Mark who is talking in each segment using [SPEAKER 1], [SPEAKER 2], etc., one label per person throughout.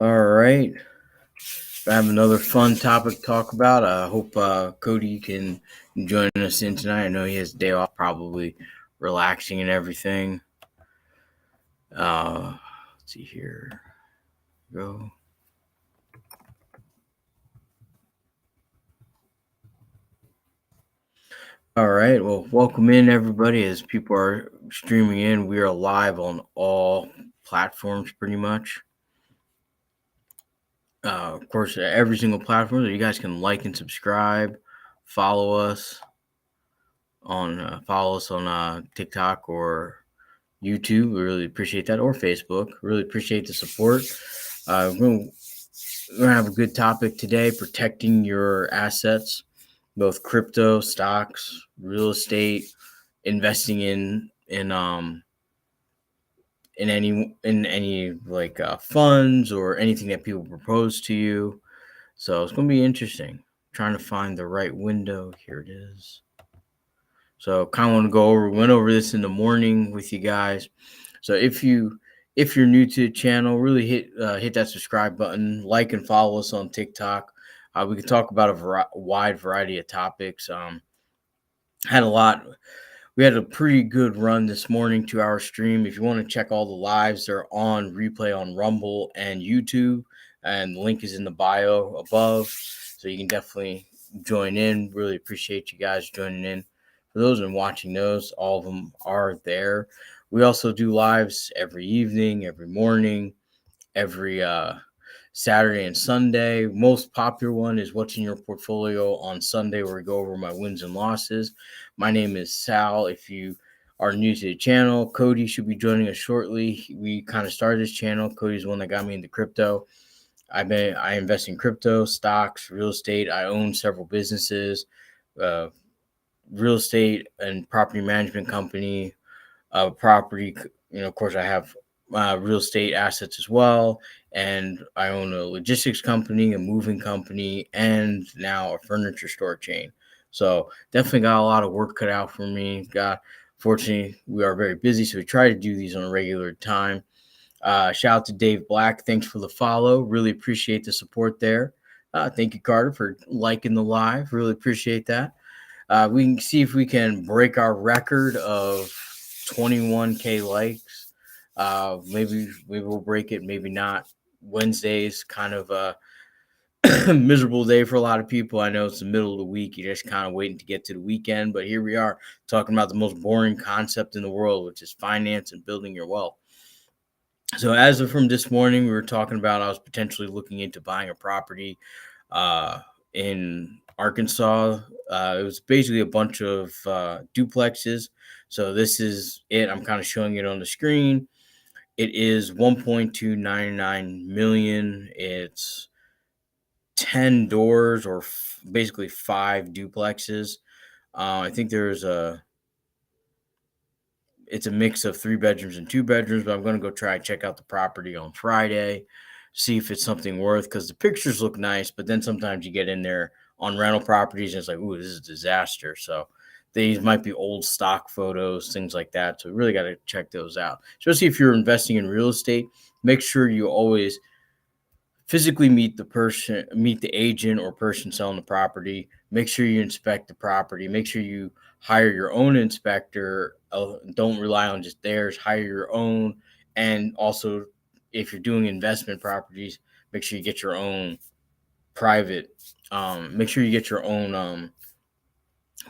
[SPEAKER 1] All right. I have another fun topic to talk about. I hope Cody can join us in tonight. I know he has a day off, probably relaxing and everything. Let's see here. Go. All right. Well, welcome in everybody. As people are streaming in, we are live on all platforms pretty much. Of course, every single platform. So you guys can like and subscribe, follow us on TikTok or YouTube. We really appreciate that, or Facebook. Really appreciate the support. We're gonna have a good topic today: protecting your assets, both crypto, stocks, real estate, investing in any like funds or anything that people propose to you. So it's gonna be interesting. Trying to find the right window. Here it is. So kind of want to went over this in the morning with you guys. So if you're new to the channel, really hit that subscribe button, like and follow us on TikTok. We can talk about a wide variety of topics. Had a lot. We had a pretty good run this morning, 2-hour stream. If you want to check all the lives, they're on replay on Rumble and YouTube, and the link is in the bio above. So you can definitely join in. Really appreciate you guys joining in. For those and watching those, all of them are there. We also do lives every evening, every morning, every Saturday and Sunday. Most popular one is What's in Your Portfolio on Sunday, where we go over my wins and losses. My name is Sal. If you are new to the channel, Cody should be joining us shortly. We kind of started this channel. Cody's the one that got me into crypto. I invest in crypto, stocks, real estate. I own several businesses, real estate and property management company, property. Of course, I have real estate assets as well. And I own a logistics company, a moving company, and now a furniture store chain. So definitely got a lot of work cut out for me. Fortunately, we are very busy, so we try to do these on a regular time. Shout out to Dave Black. Thanks for the follow. Really appreciate the support there. Thank you, Carter, for liking the live. Really appreciate that. We can see if we can break our record of 21K likes. Maybe we'll break it, maybe not. Wednesday's kind of a miserable day for a lot of people. I know it's the middle of the week. You're just kind of waiting to get to the weekend, but here we are talking about the most boring concept in the world, which is finance and building your wealth. So as of from this morning, we were talking about I was potentially looking into buying a property uh, in Arkansas. It was basically a bunch of duplexes. So this is it. I'm kind of showing it on the screen. It is 1.299 million. It's 10 doors or basically 5 duplexes. I think it's a mix of 3 bedrooms and 2 bedrooms, but I'm going to go try and check out the property on Friday, see if it's something worth, because the pictures look nice, but then sometimes you get in there on rental properties and it's like, ooh, this is a disaster. So these might be old stock photos, things like that. So we really got to check those out. Especially if you're investing in real estate, make sure you always physically meet the agent or person selling the property. Make sure you inspect the property. Make sure you hire your own inspector. Don't rely on just theirs. Hire your own. And also, if you're doing investment properties, make sure you get your own private. Make sure you get your own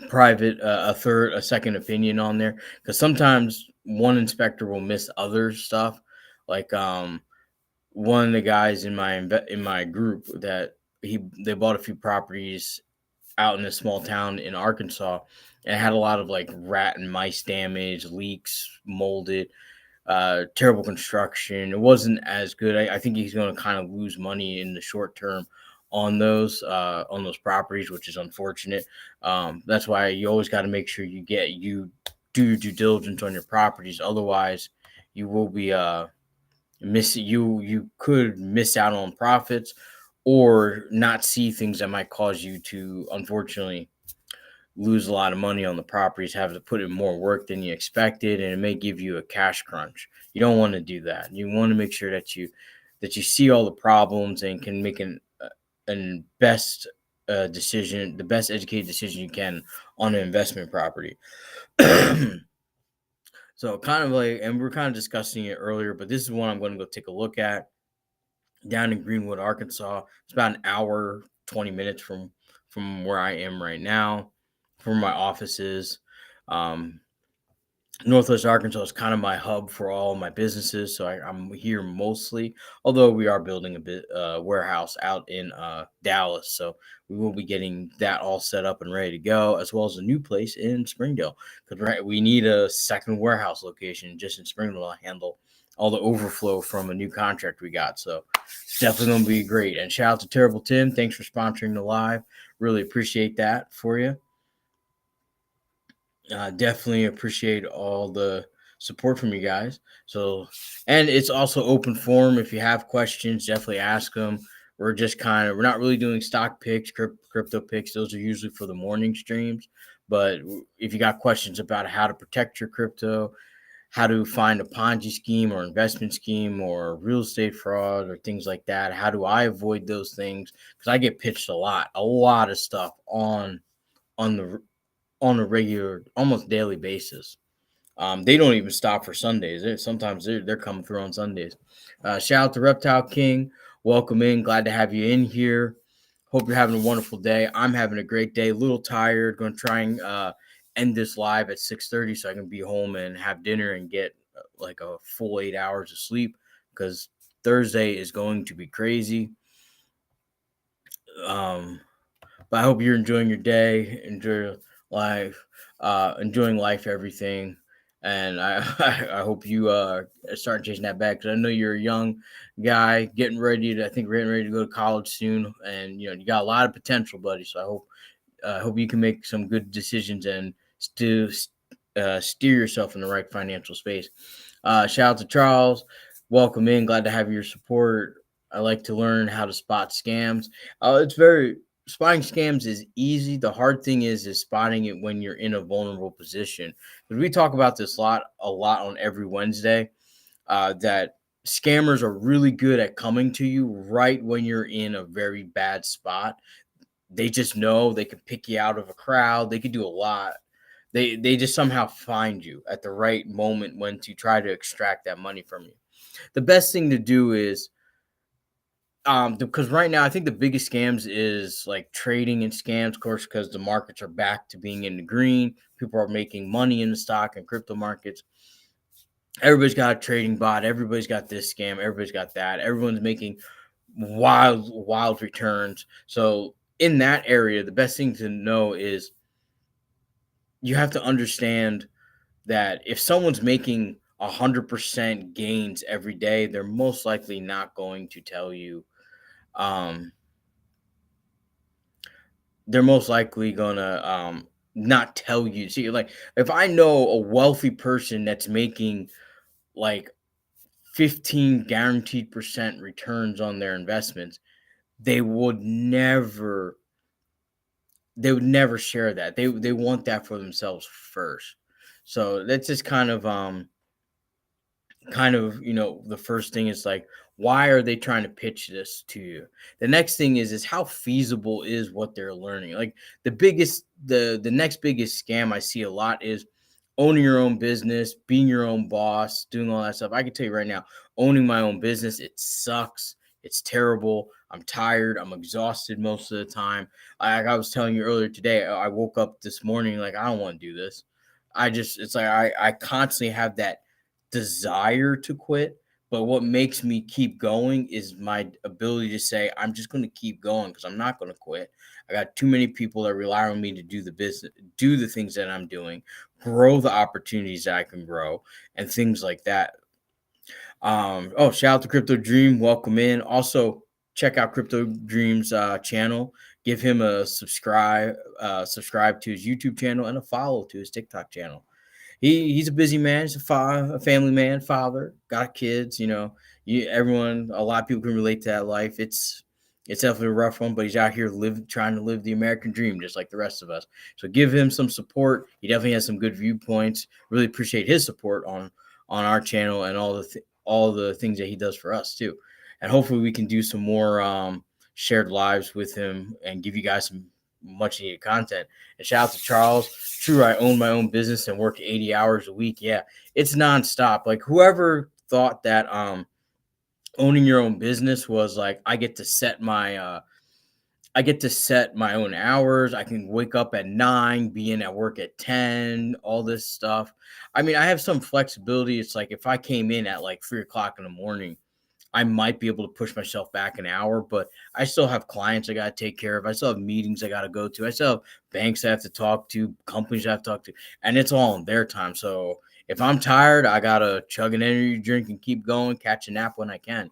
[SPEAKER 1] private, a second opinion on there, because sometimes one inspector will miss other stuff, like one of the guys in my group that they bought a few properties out in a small town in Arkansas, and it had a lot of like rat and mice damage, leaks, molded, terrible construction. It wasn't as good. I think he's going to kind of lose money in the short term on those properties, which is unfortunate. That's why you always got to make sure you do your due diligence on your properties. Otherwise, you will be you could miss out on profits or not see things that might cause you to unfortunately lose a lot of money on the properties, have to put in more work than you expected, and it may give you a cash crunch. You don't want to do that. You want to make sure that you see all the problems and can make an best decision, the best educated decision you can on an investment property. So kind of like, and we're kind of discussing it earlier, but this is one I'm going to go take a look at down in Greenwood, Arkansas. It's about an hour, 20 minutes from where I am right now, from my offices. Um, Northwest Arkansas is kind of my hub for all my businesses, so I'm here mostly. Although we are building a bit warehouse out in Dallas, so we will be getting that all set up and ready to go, as well as a new place in Springdale. Because we need a second warehouse location just in Springdale to handle all the overflow from a new contract we got. So it's definitely going to be great. And shout out to Terrible Tim, thanks for sponsoring the live. Really appreciate that for you. Definitely appreciate all the support from you guys. So, and it's also open forum. If you have questions, definitely ask them. We're not really doing stock picks, crypto picks. Those are usually for the morning streams. But if you got questions about how to protect your crypto, how to find a Ponzi scheme or investment scheme or real estate fraud or things like that, how do I avoid those things? Because I get pitched a lot of stuff on the on a regular, almost daily basis. They don't even stop for Sundays. Sometimes they're coming through on Sundays. Shout out to Reptile King. Welcome in. Glad to have you in here. Hope you're having a wonderful day. I'm having a great day. A little tired. Going to try and end this live at 6:30 so I can be home and have dinner and get like a full 8 hours of sleep, because Thursday is going to be crazy. But I hope you're enjoying your day, enjoy life, enjoying life, everything. And I hope you start chasing that back, because I know you're a young guy getting ready to go to college soon, and you got a lot of potential, buddy. So I hope you can make some good decisions and still steer yourself in the right financial space. Shout out to Charles. Welcome in. Glad to have your support. I like to learn how to spot scams. It's very Spotting scams is easy. The hard thing is spotting it when you're in a vulnerable position. Because we talk about this a lot on every Wednesday. That scammers are really good at coming to you right when you're in a very bad spot. They just know they can pick you out of a crowd. They can do a lot. They just somehow find you at the right moment when to try to extract that money from you. The best thing to do is because right now I think the biggest scams is like trading and scams, of course, because the markets are back to being in the green. People are making money in the stock and crypto markets. Everybody's got a trading bot. Everybody's got this scam. Everybody's got that. Everyone's making wild returns. So in that area, the best thing to know is you have to understand that if someone's making 100% gains every day, they're most likely not going to tell you. Um, they're most likely gonna not tell you. See, like if I know a wealthy person that's making like 15 guaranteed percent returns on their investments, they would never they would never share that. They want that for themselves first. So that's just the first thing is like, why are they trying to pitch this to you? The next thing is how feasible is what they're learning. Like the next biggest scam I see a lot is owning your own business, being your own boss, doing all that stuff. I can tell you right now, owning my own business, it sucks. It's terrible. I'm tired. I'm exhausted most of the time. Like I was telling you earlier today, I woke up this morning like I don't want to do this. It's like I constantly have that desire to quit, but what makes me keep going is my ability to say I'm just going to keep going because I'm not going to quit. I got too many people that rely on me to do the business, do the things that I'm doing, grow the opportunities that I can grow, and things like that. Shout out to Crypto Dream, welcome in. Also, check out Crypto Dream's channel. Give him a subscribe to his YouTube channel and a follow to his TikTok channel. He's a busy man. He's a family man, father, got kids. A lot of people can relate to that life. It's definitely a rough one, but he's out here trying to live the American dream just like the rest of us. So give him some support. He definitely has some good viewpoints. Really appreciate his support on our channel and all the things that he does for us too. And hopefully we can do some more shared lives with him and give you guys some much needed content. And shout out to Charles. True, I own my own business and work 80 hours a week. Yeah, it's nonstop. Like whoever thought that owning your own business was like I get to set my own hours. I can wake up at 9, be in at work at 10, all this stuff. I mean, I have some flexibility. It's like if I came in at like 3 o'clock in the morning, I might be able to push myself back an hour, but I still have clients I got to take care of. I still have meetings I got to go to. I still have banks I have to talk to, companies I have to talk to, and it's all in their time. So if I'm tired, I got to chug an energy drink and keep going, catch a nap when I can.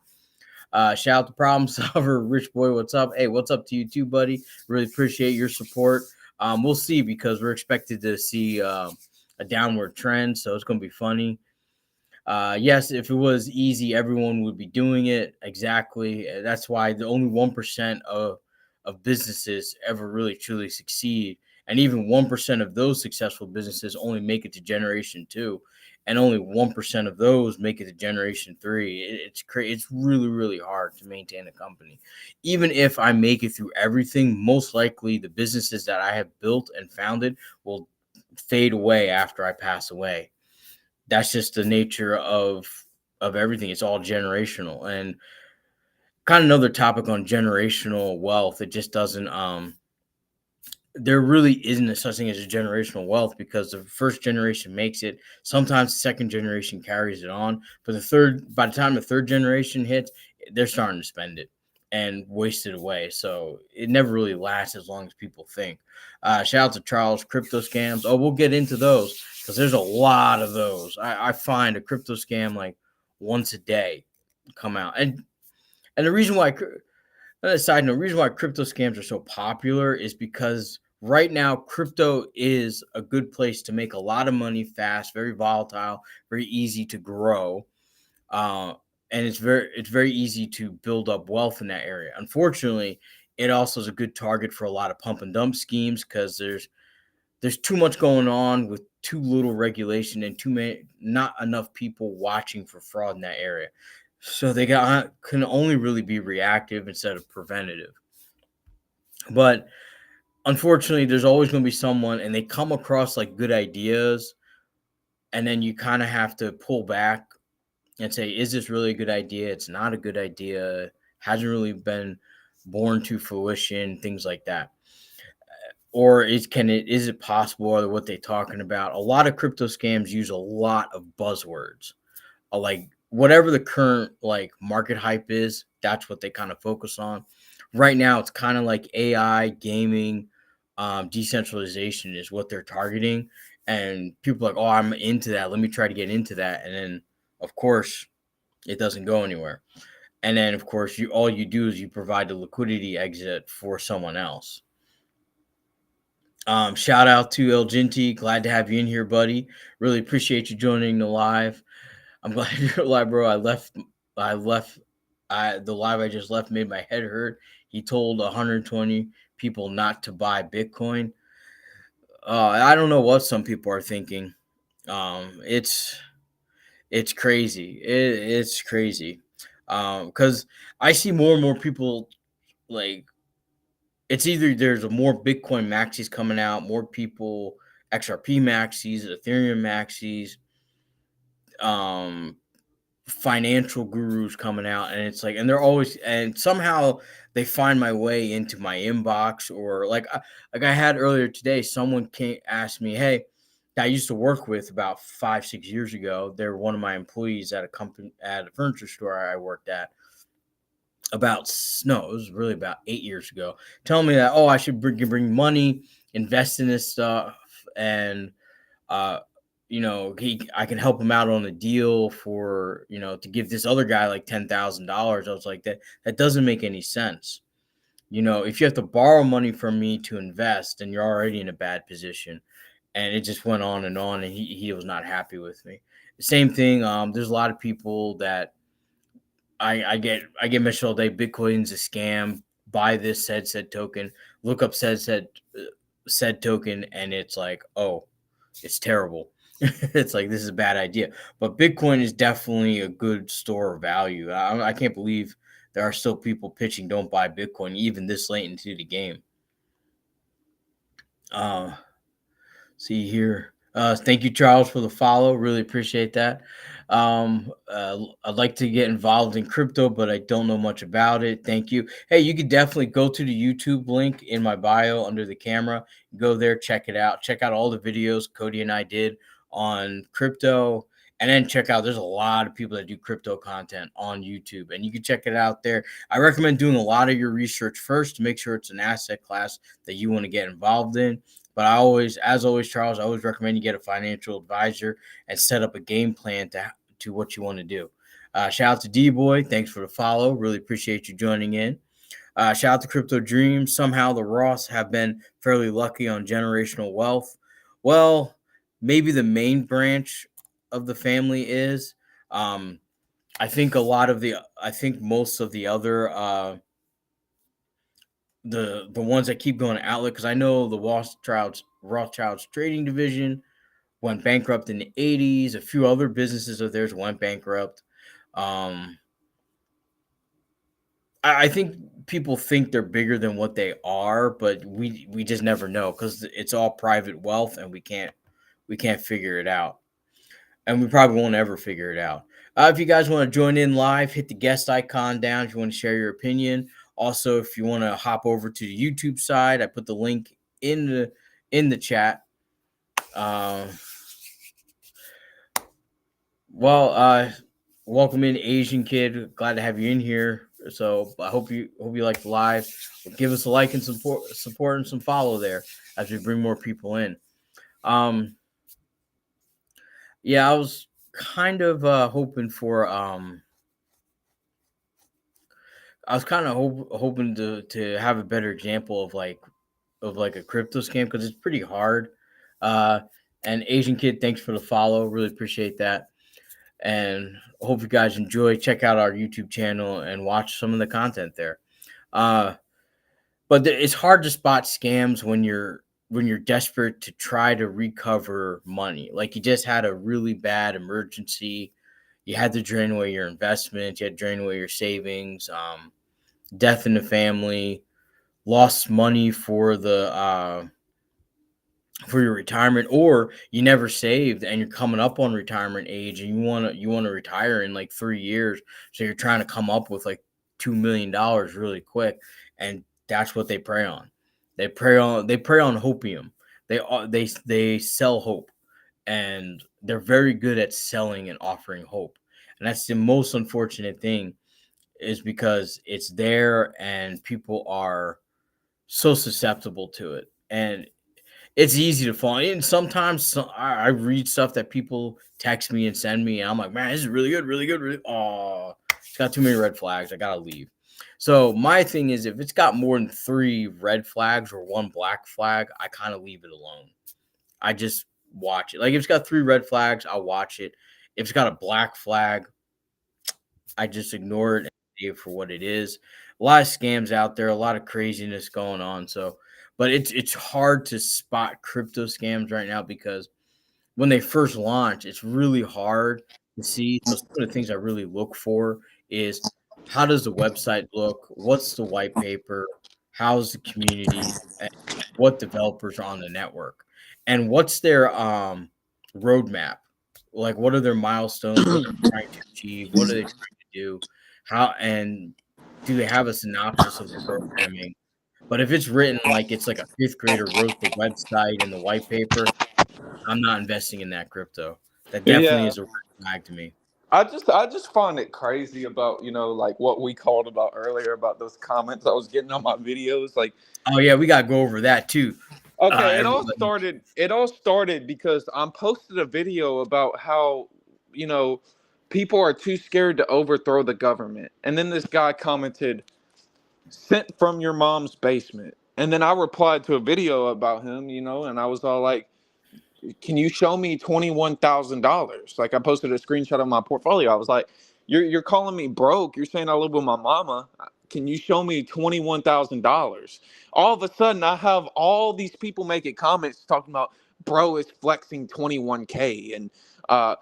[SPEAKER 1] Shout out to Problem Solver, Rich Boy. What's up? Hey, what's up to you too, buddy? Really appreciate your support. We'll see because we're expected to see a downward trend, so it's going to be funny. Yes, if it was easy, everyone would be doing it. Exactly. That's why the only 1% of businesses ever really truly succeed. And even 1% of those successful businesses only make it to generation two. And only 1% of those make it to generation three. It's crazy. It's really, really hard to maintain a company. Even if I make it through everything, most likely the businesses that I have built and founded will fade away after I pass away. That's just the nature of everything. It's all generational. And kind of another topic on generational wealth. It just doesn't there really isn't a such thing as a generational wealth because the first generation makes it. Sometimes the second generation carries it on, but by the time the third generation hits, they're starting to spend it and waste it away. So it never really lasts as long as people think. Shout out to Charles. Crypto scams. Oh, we'll get into those because there's a lot of those. I find a crypto scam like once a day come out, and the reason why on a side note, the reason why crypto scams are so popular is because right now crypto is a good place to make a lot of money fast, very volatile, very easy to grow. Uh, and it's very easy to build up wealth in that area. Unfortunately, it also is a good target for a lot of pump and dump schemes because there's too much going on with too little regulation and too many not enough people watching for fraud in that area. So they can only really be reactive instead of preventative. But unfortunately, there's always going to be someone, and they come across like good ideas, and then you kind of have to pull back and say, is this really a good idea? It's not a good idea. Hasn't really been born to fruition, things like that. Or is it possible, or what they talking about? A lot of crypto scams use a lot of buzzwords. Like whatever the current like market hype is, that's what they kind of focus on. Right now, it's kind of like AI, gaming, decentralization is what they're targeting, and people are like, oh, I'm into that. Let me try to get into that, and then of course it doesn't go anywhere. And then of course you do is you provide the liquidity exit for someone else. Shout out to El Ginti. Glad to have you in here, buddy. Really appreciate you joining the live. I'm glad you're alive, bro. I left, the live I just left made my head hurt. He told 120 people not to buy Bitcoin. I don't know what some people are thinking. It's crazy. It's crazy. Because I see more and more people like it's either there's more Bitcoin maxis coming out, more people XRP maxis, Ethereum maxis, um, financial gurus coming out, and it's like, and they're always, and somehow they find my way into my inbox, or like I had earlier today, someone came asked me, hey, that I used to work with about 5-6 years ago. They're one of my employees at a company at a furniture store I worked at about no, it was really about 8 years ago, telling me that, oh, I should bring money, invest in this stuff, and uh, I can help him out on a deal for to give this other guy like $10,000. I was like, that doesn't make any sense. If you have to borrow money from me to invest, then you're already in a bad position. And it just went on, and he was not happy with me. Same thing. There's a lot of people that I get messaged all day. Bitcoin's a scam. Buy this said token. Look up said token, and it's like, oh, it's terrible. It's like, this is a bad idea. But Bitcoin is definitely a good store of value. I can't believe there are still people pitching don't buy Bitcoin even this late into the game. Uh, See here. Thank you, Charles, for the follow. Really appreciate that. I'd like to get involved in crypto, but I don't know much about it. Thank you. Hey, you could definitely go to the YouTube link in my bio under the camera. Go there, check it out. Check out all the videos Cody and I did on crypto. And then check out, there's a lot of people that do crypto content on YouTube, and you can check it out there. I recommend doing a lot of your research first to make sure it's an asset class that you want to get involved in. But as always, Charles, I always recommend you get a financial advisor and set up a game plan to what you want to do. Shout out to D-Boy. Thanks for the follow. Really appreciate you joining in. Shout out to Crypto Dreams. Somehow the Ross have been fairly lucky on generational wealth. Well, maybe the main branch of the family is. Um, I think most of the other the ones that keep going to outlet, because I know the Rothschild's trading division went bankrupt in the 80s. A few other businesses of theirs went bankrupt. Um, I think people think they're bigger than what they are, but we just never know because it's all private wealth, and we can't figure it out, and we probably won't ever figure it out. If you guys want to join in live, hit the guest icon down if you want to share your opinion. Also, if you want to hop over to the YouTube side, I put the link in the chat. Uh, well, welcome in, Asian kid. Glad to have you in here. So I hope you like the live. Give us a like and support and some follow there as we bring more people in. Um, yeah, I was kind of hoping for I was kind of hoping to have a better example of like a crypto scam because it's pretty hard. Uh, and Asian kid, thanks for the follow. Really appreciate that. And hope you guys enjoy. Check out our YouTube channel and watch some of the content there. Uh, but it's hard to spot scams when you're desperate to try to recover money. Like you just had a really bad emergency, you had to drain away your investments, you had to drain away your savings, death in the family, lost money for your retirement, or you never saved and you're coming up on retirement age and you want to retire in like 3 years, so you're trying to come up with like $2 million really quick, and that's what they prey on. They prey on hopium. They sell hope, and they're very good at selling and offering hope, and that's the most unfortunate thing, is because it's there and people are so susceptible to it, and it's easy to fall. And sometimes I read stuff that people text me and send me, and I'm like, man, this is really good, really good, really. Oh, it's got too many red flags. I gotta leave. So my thing is, if it's got more than 3 red flags or 1 black flag, I kind of leave it alone. I just watch it. Like if it's got 3 red flags, I'll watch it. If it's got a black flag, I just ignore it and see it for what it is. A lot of scams out there, a lot of craziness going on. So, but it's hard to spot crypto scams right now because when they first launch, it's really hard to see. So some of the things I really look for is, how does the website look? What's the white paper? How's the community? And what developers are on the network? And what's their roadmap? Like, what are their milestones? What are they trying to achieve? What are they trying to do? How, and do they have a synopsis of the programming? But if it's written like it's like a fifth grader wrote the website and the white paper, I'm not investing in that crypto. That definitely
[SPEAKER 2] Yeah.
[SPEAKER 1] is a red flag to me.
[SPEAKER 2] I just find it crazy about, like what we called about earlier about those comments I was getting on my videos. Like,
[SPEAKER 1] Oh yeah, we gotta go over that too.
[SPEAKER 2] okay,
[SPEAKER 1] Everybody.
[SPEAKER 2] it all started because I posted a video about how, you know, people are too scared to overthrow the government. And then this guy commented, "Sent from your mom's basement." And then I replied to a video about him, and I was all like, "Can you show me $21,000?" Like, I posted a screenshot of my portfolio. I was like, "You're calling me broke. You're saying I live with my mama. Can you show me $21,000?" All of a sudden, I have all these people making comments talking about bro is flexing 21K, and uh,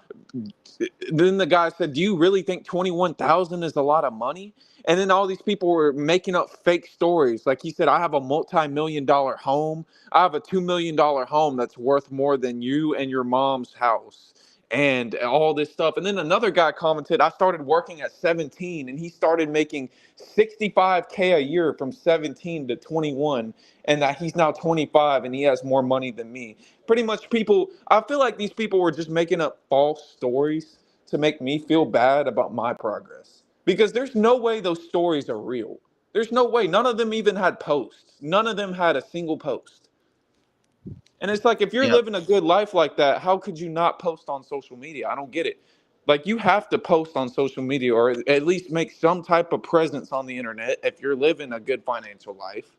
[SPEAKER 2] then the guy said, "Do you really think 21,000 is a lot of money?" And then all these people were making up fake stories. Like he said, "I have a multi-million-dollar home. I have a $2 million home that's worth more than you and your mom's house." And all this stuff. And then another guy commented, "I started working at 17 and he started making 65K a year from 17 to 21, and that he's now 25 and he has more money than me." Pretty much people, I feel like these people were just making up false stories to make me feel bad about my progress. Because there's no way those stories are real. There's no way. None of them even had posts. None of them had a single post. And it's like, if you're
[SPEAKER 1] Yep.
[SPEAKER 2] living a good life like that, how could you not post on social media? I don't get it. Like, you have to post on social media or at least make some type of presence on the internet if you're living a good financial life.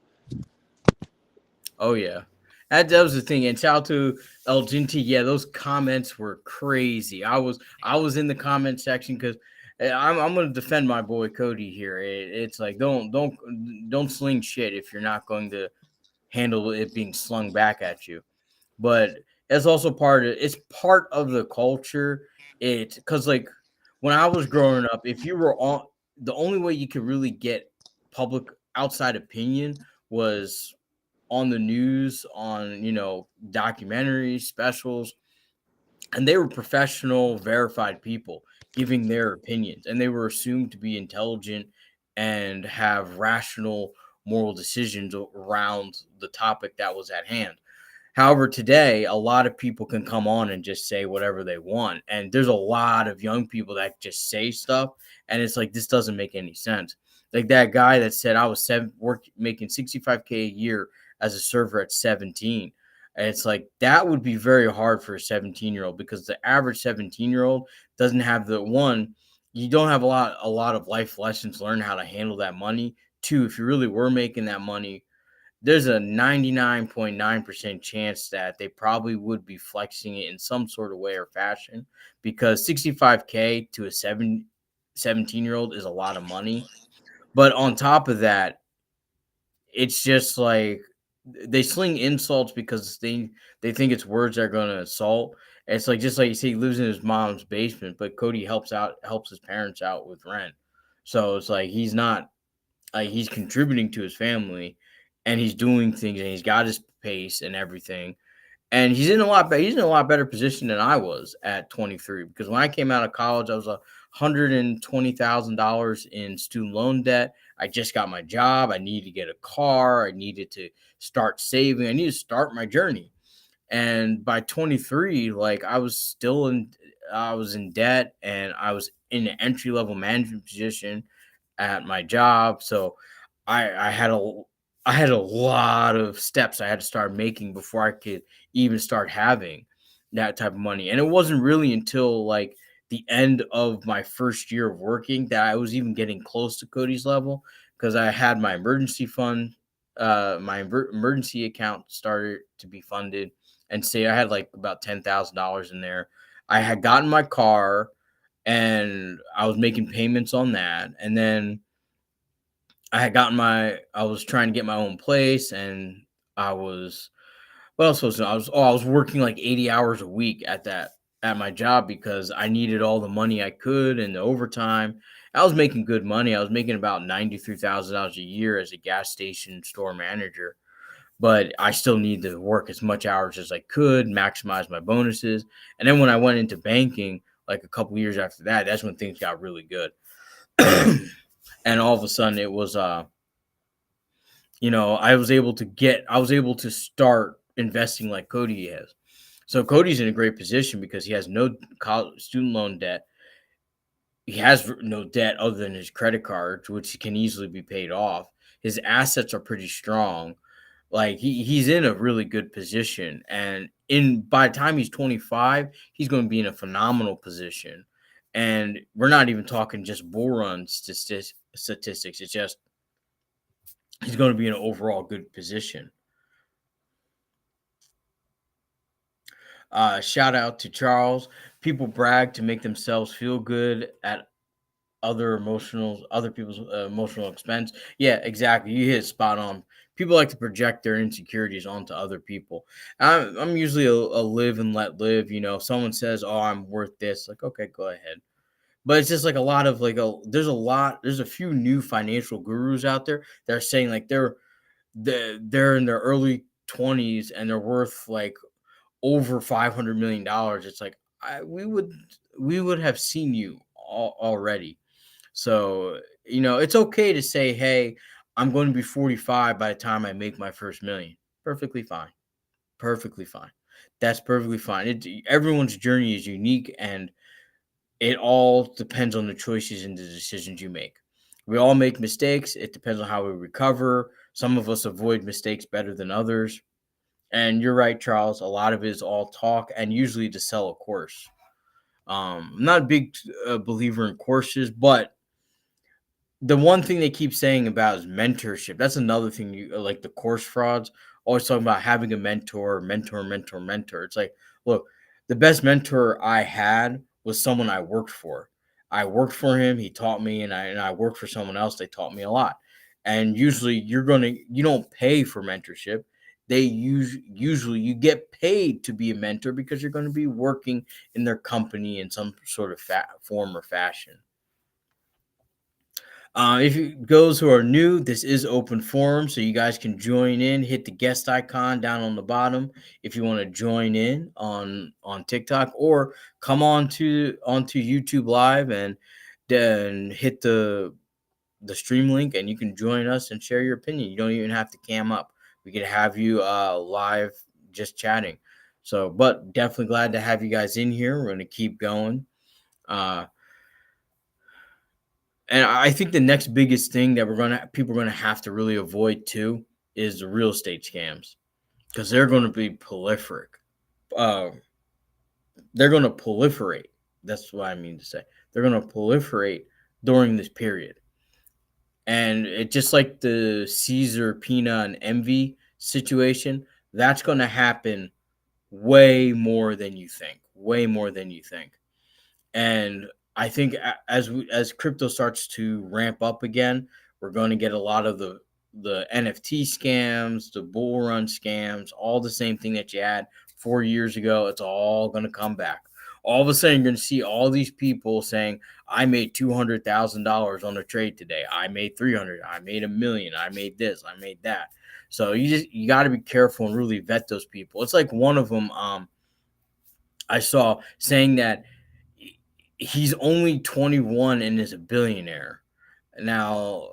[SPEAKER 1] Oh yeah. That was the thing. And shout out to El Ginti. Yeah, those comments were crazy. I was in the comment section because I'm gonna defend my boy Cody here. It's like, don't sling shit if you're not going to handle it being slung back at you. But it's part of the culture. It because like when I was growing up, if you were on, the only way you could really get public outside opinion was on the news, on documentaries, specials, and they were professional, verified people giving their opinions, and they were assumed to be intelligent and have rational moral decisions around the topic that was at hand. However, today a lot of people can come on and just say whatever they want, and there's a lot of young people that just say stuff, and it's like, this doesn't make any sense. Like that guy that said I was making 65K a year as a server at 17. And it's like, that would be very hard for a 17-year-old, because the average 17-year-old doesn't have the one. You don't have a lot of life lessons, learn how to handle that money. Two, if you really were making that money, there's a 99.9% chance that they probably would be flexing it in some sort of way or fashion, because 65K to a 17-year-old is a lot of money. But on top of that, it's just like they sling insults because they think it's words that are going to assault. It's like, just like you say, he lives in his mom's basement, but Cody helps his parents out with rent. So it's like he's not, like, he's contributing to his family, and he's doing things, and he's got his pace and everything. And he's in a lot better position than I was at 23, because when I came out of college, I was $120,000 in student loan debt. I just got my job. I needed to get a car. I needed to start saving. I needed to start my journey. And by 23, like, I was in debt, and I was in an entry level management position at my job. So I had a lot of steps I had to start making before I could even start having that type of money. And it wasn't really until like the end of my first year of working that I was even getting close to Cody's level, because I had my emergency fund, emergency account started to be funded, and say I had like about $10,000 in there. I had gotten my car, and I was making payments on that, and then I was trying to get my own place, and I was what else was I was working like 80 hours a week at my job, because I needed all the money I could and the overtime. I was making good money. I was making about $93,000 a year as a gas station store manager, but I still needed to work as much hours as I could, maximize my bonuses. And then when I went into banking, like a couple years after that, that's when things got really good. And all of a sudden it was I was able to start investing like Cody has. So Cody's in a great position because he has no college student loan debt. He has no debt other than his credit cards, which can easily be paid off. His assets are pretty strong. Like, he's in a really good position, and in by the time he's 25, he's going to be in a phenomenal position. And we're not even talking just bull run statistics. It's just he's going to be in an overall good position. Shout out to Charles. People brag to make themselves feel good at other people's emotional expense. Yeah, exactly. You hit spot on. People like to project their insecurities onto other people. I'm usually a live and let live. If someone says, "Oh, I'm worth this," like, okay, go ahead. But it's just like a lot of there's a few new financial gurus out there that are saying like they're in their early 20s and they're worth like over $500 million. It's like, we would have seen you already. So it's okay to say, hey, I'm going to be 45 by the time I make my first million. Perfectly fine. Perfectly fine. That's perfectly fine. Everyone's journey is unique, and it all depends on the choices and the decisions you make. We all make mistakes. It depends on how we recover. Some of us avoid mistakes better than others. And you're right, Charles. A lot of it is all talk, and usually to sell a course. I'm not a big believer in courses, but the one thing they keep saying about is mentorship. That's another thing, like the course frauds always talking about having a mentor. It's like, look, the best mentor I had was someone I worked for. I worked for him. He taught me, and I worked for someone else. They taught me a lot. And usually, you don't pay for mentorship. Usually you get paid to be a mentor because you're going to be working in their company in some sort of form or fashion. If you those who are new, this is open forum, so you guys can join in. Hit the guest icon down on the bottom if you want to join in on TikTok, or come on to onto YouTube Live and then hit the stream link, and you can join us and share your opinion. You don't even have to cam up. We could have you live just chatting. So, but definitely glad to have you guys in here. We're going to keep going. Uh, And I think the next biggest thing that people are gonna have to really avoid too is the real estate scams, because they're going to be prolific. Uh, they're going to proliferate. That's what I mean to say. They're going to proliferate during this period, And it just like the Caesar, Pina, and Envy situation, that's going to happen way more than you think. Way more than you think. And I think as crypto starts to ramp up again, we're going to get a lot of the NFT scams, the bull run scams, all the same thing that you had 4 years ago. It's all going to come back. All of a sudden, you're going to see all these people saying, "I made $200,000 on a trade today. I made 300. I made $1 million. I made this. I made that." So you got to be careful and really vet those people. It's like one of them I saw saying that he's only 21 and is a billionaire. Now,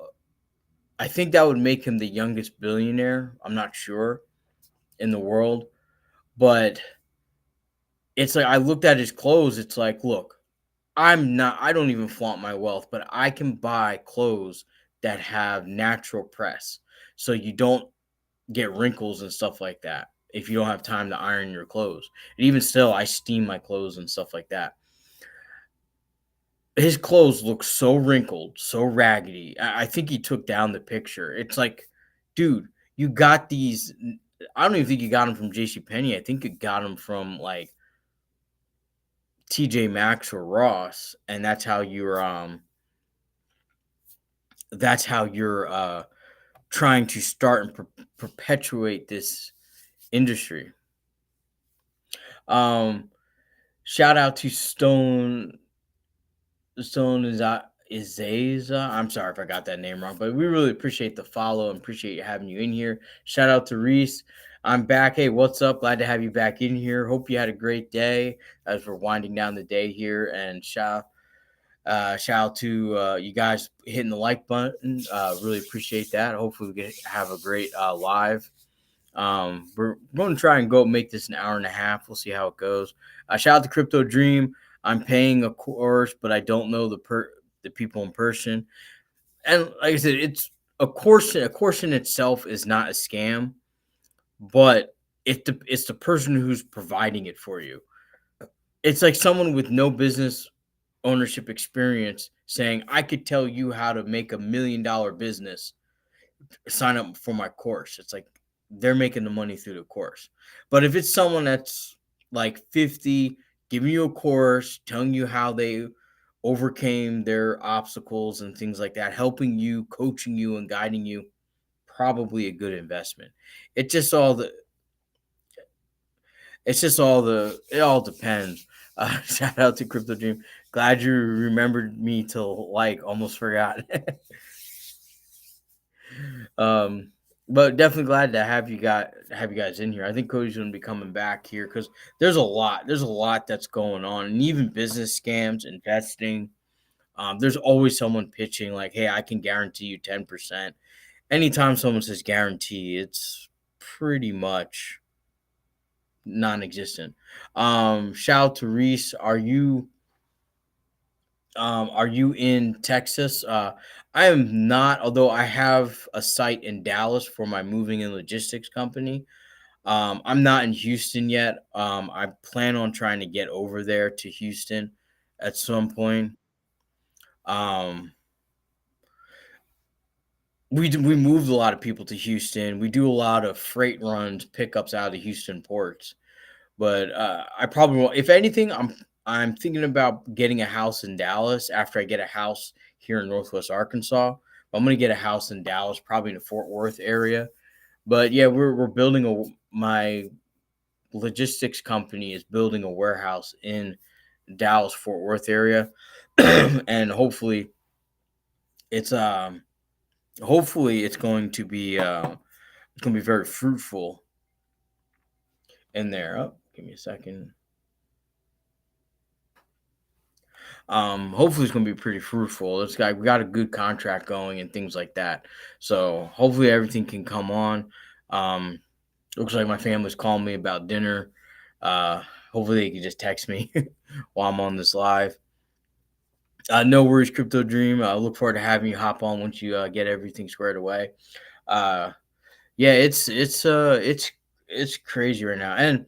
[SPEAKER 1] I think that would make him the youngest billionaire. I'm not sure in the world, but it's like I looked at his clothes. It's like, look, I don't even flaunt my wealth, but I can buy clothes that have natural press. So you don't get wrinkles and stuff like that if you don't have time to iron your clothes. And even still, I steam my clothes and stuff like that. His clothes look so wrinkled, so raggedy. I think he took down the picture. It's like, dude, you got these. I don't even think you got them from JC Penney. I think you got them from like TJ Maxx or Ross, and that's how you're trying to start and perpetuate this industry. Um, Shout out to Stone is Izaza. I'm sorry if I got that name wrong, but we really appreciate the follow and appreciate having you in here. Shout out to Reese. I'm back. Hey, what's up? Glad to have you back in here. Hope you had a great day as we're winding down the day here. And shout out to you guys hitting the like button. Really appreciate that. Hopefully, we have a great live. We're going to try and go make this an hour and a half. We'll see how it goes. Shout out to Crypto Dream. I'm paying a course, but I don't know the people in person. And like I said, it's a course. A course in itself is not a scam, but it's the person who's providing it for you. It's like someone with no business ownership experience saying, "I could tell you how to make $1 million business. Sign up for my course." It's like they're making the money through the course. But if it's someone that's like 50, giving you a course, telling you how they overcame their obstacles and things like that, helping you, coaching you, and guiding you, probably a good investment. It just all the it all depends. Shout out to Crypto Dream. Glad you remembered me to like. Almost forgot. um, but definitely glad to have you guys in here. I think Cody's going to be coming back here because there's a lot that's going on, and even business scams, investing. There's always someone pitching like, "Hey, I can guarantee you 10%." Anytime someone says guarantee, it's pretty much non-existent. Shout out to Reese. Are you in Texas? I am not, although I have a site in Dallas for my moving and logistics company. I'm not in Houston yet. I plan on trying to get over there to Houston at some point. Um, we moved a lot of people to Houston. We do a lot of freight runs, pickups out of the Houston ports. But I probably won't. If anything, I'm thinking about getting a house in Dallas after I get a house here in Northwest Arkansas. I'm gonna get a house in Dallas, probably in the Fort Worth area. But yeah, we're building my logistics company is building a warehouse in Dallas Fort Worth area, and it's um hopefully it's going to be very fruitful in there. Oh, give me a second. Hopefully it's going to be pretty fruitful. We got a good contract going and things like that. So hopefully everything can come on. Um, Looks like my family's calling me about dinner. Uh, Hopefully they can just text me while I'm on this live. No worries, Crypto Dream. I look forward to having you hop on once you get everything squared away. Uh, yeah, it's crazy right now, and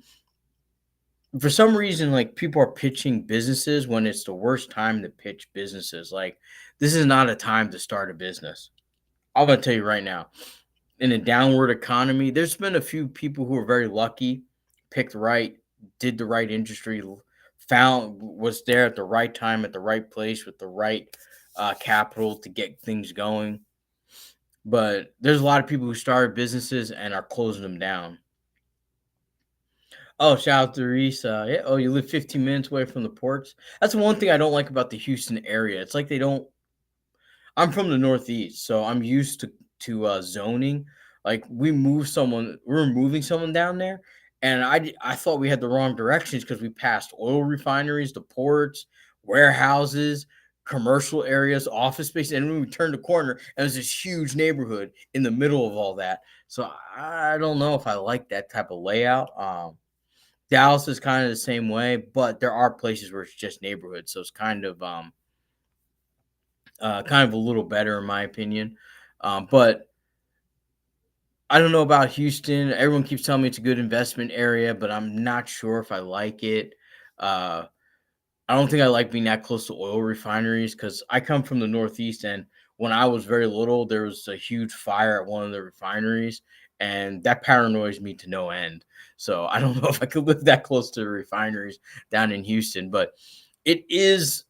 [SPEAKER 1] for some reason, like people are pitching businesses when it's the worst time to pitch businesses. Like this is not a time to start a business. I'm gonna tell you right now, in a downward economy, there's been a few people who are very lucky, picked right, did the right industry, found was there at the right time at the right place with the right capital to get things going. But there's a lot of people who started businesses and are closing them down. Oh, shout out to Reese. Yeah. Oh, you live 15 minutes away from the ports. That's one thing I don't like about the Houston area. It's like they don't. I'm from the Northeast, so I'm used to zoning. Like we're moving someone down there, and I thought we had the wrong directions because we passed oil refineries, the ports, warehouses, commercial areas, office space, and then we turned the corner and there's this huge neighborhood in the middle of all that. So I don't know if I like that type of layout. Dallas is kind of the same way, but there are places where it's just neighborhoods, so it's kind of a little better in my opinion. But I don't know about Houston. Everyone keeps telling me it's a good investment area, but I'm not sure if I like it. Uh, I don't think I like being that close to oil refineries because I come from the Northeast, and when I was very little, there was a huge fire at one of the refineries, and that paranoids me to no end. So I don't know if I could live that close to the refineries down in Houston, but it is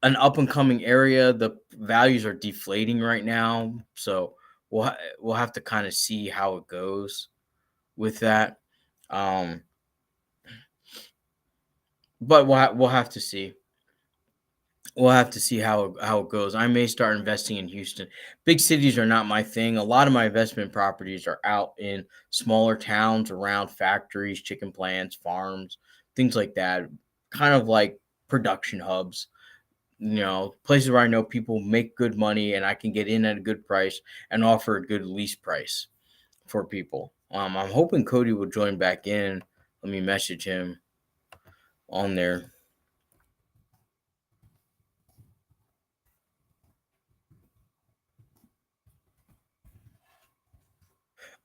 [SPEAKER 1] an up and coming area. The values are deflating right now, so we'll have to kind of see how it goes with that. Um, but we'll have to see. We'll have to see how it goes. I may start investing in Houston. Big cities are not my thing. A lot of my investment properties are out in smaller towns around factories, chicken plants, farms, things like that. Kind of like production hubs, places where I know people make good money and I can get in at a good price and offer a good lease price for people. I'm hoping Cody will join back in. Let me message him on there.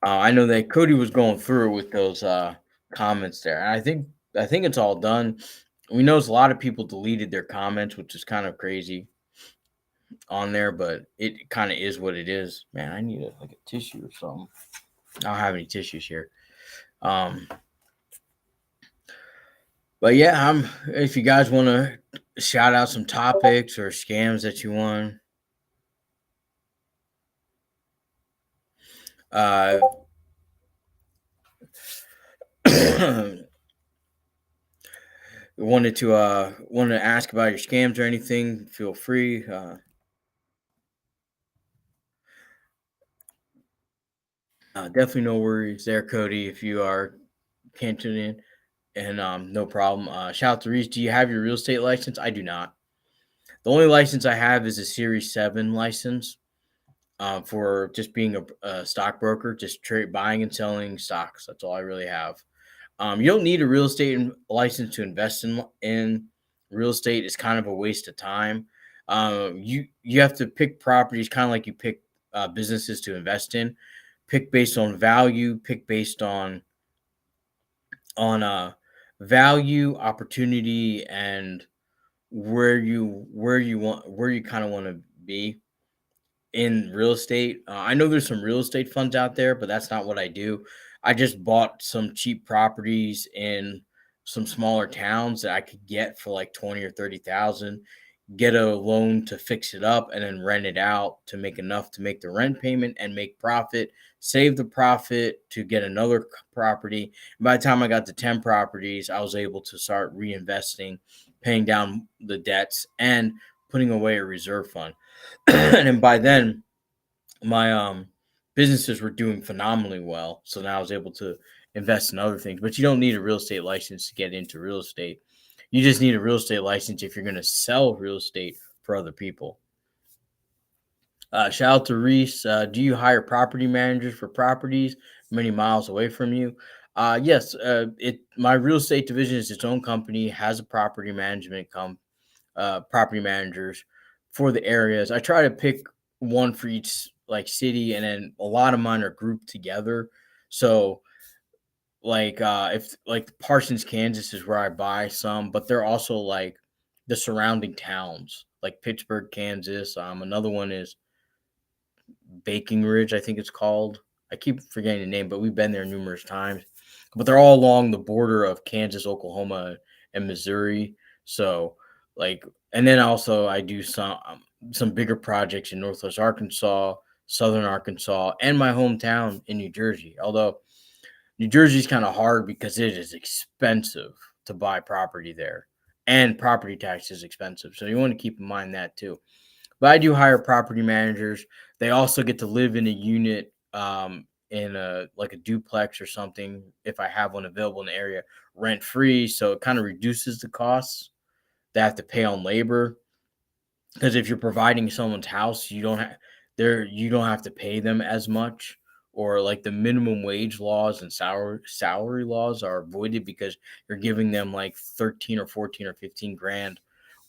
[SPEAKER 1] I know that Cody was going through with those comments there. And I think it's all done. We know a lot of people deleted their comments, which is kind of crazy on there, but it kind of is what it is. Man, I need like a tissue or something. I don't have any tissues here. Um, But yeah, if you guys want to shout out some topics or scams that you want, uh, wanted to ask about your scams or anything, feel free. Definitely no worries there, Cody. If you are can't tune in, and no problem. Shout out to Reese. Do you have your real estate license? I do not. The only license I have is a Series 7 license. For just being a stockbroker, just trade buying and selling stocks. That's all I really have. You don't need a real estate license to invest in real estate. It's kind of a waste of time. You have to pick properties kind of like you pick businesses to invest in. Pick based on value. Pick based on value, opportunity, and where you kind of want to be in real estate. I know there's some real estate funds out there, but that's not what I do. I just bought some cheap properties in some smaller towns that I could get for like 20 or 30,000, get a loan to fix it up and then rent it out to make enough to make the rent payment and make profit, save the profit to get another property. And by the time I got to 10 properties, I was able to start reinvesting, paying down the debts and putting away a reserve fund. And then by then my businesses were doing phenomenally well. So now I was able to invest in other things. But you don't need a real estate license to get into real estate. You just need a real estate license if you're going to sell real estate for other people. Shout out to Reese. Do you hire property managers for properties many miles away from you? Yes. It My real estate division is its own company, has a property managers for the areas. I try to pick one for each like city, and then a lot of mine are grouped together. So if like Parsons, Kansas is where I buy some, but they're also like the surrounding towns, like Pittsburgh, Kansas. Another one is Baking Ridge, I think it's called. I keep forgetting the name, but we've been there numerous times. But they're all along the border of Kansas, Oklahoma, and Missouri. So, like, and then also I do some bigger projects in Northwest Arkansas, Southern Arkansas, and my hometown in New Jersey. Although New Jersey's kind of hard because it is expensive to buy property there, and property tax is expensive. So you want to keep in mind that too. But I do hire property managers. They also get to live in a unit, in a like a duplex or something if I have one available in the area, rent free. So it kind of reduces the costs they have to pay on labor. Because if you're providing someone's house, you don't have to pay them as much. Or like the minimum wage laws and salary laws are avoided because you're giving them like 13 or 14 or 15 grand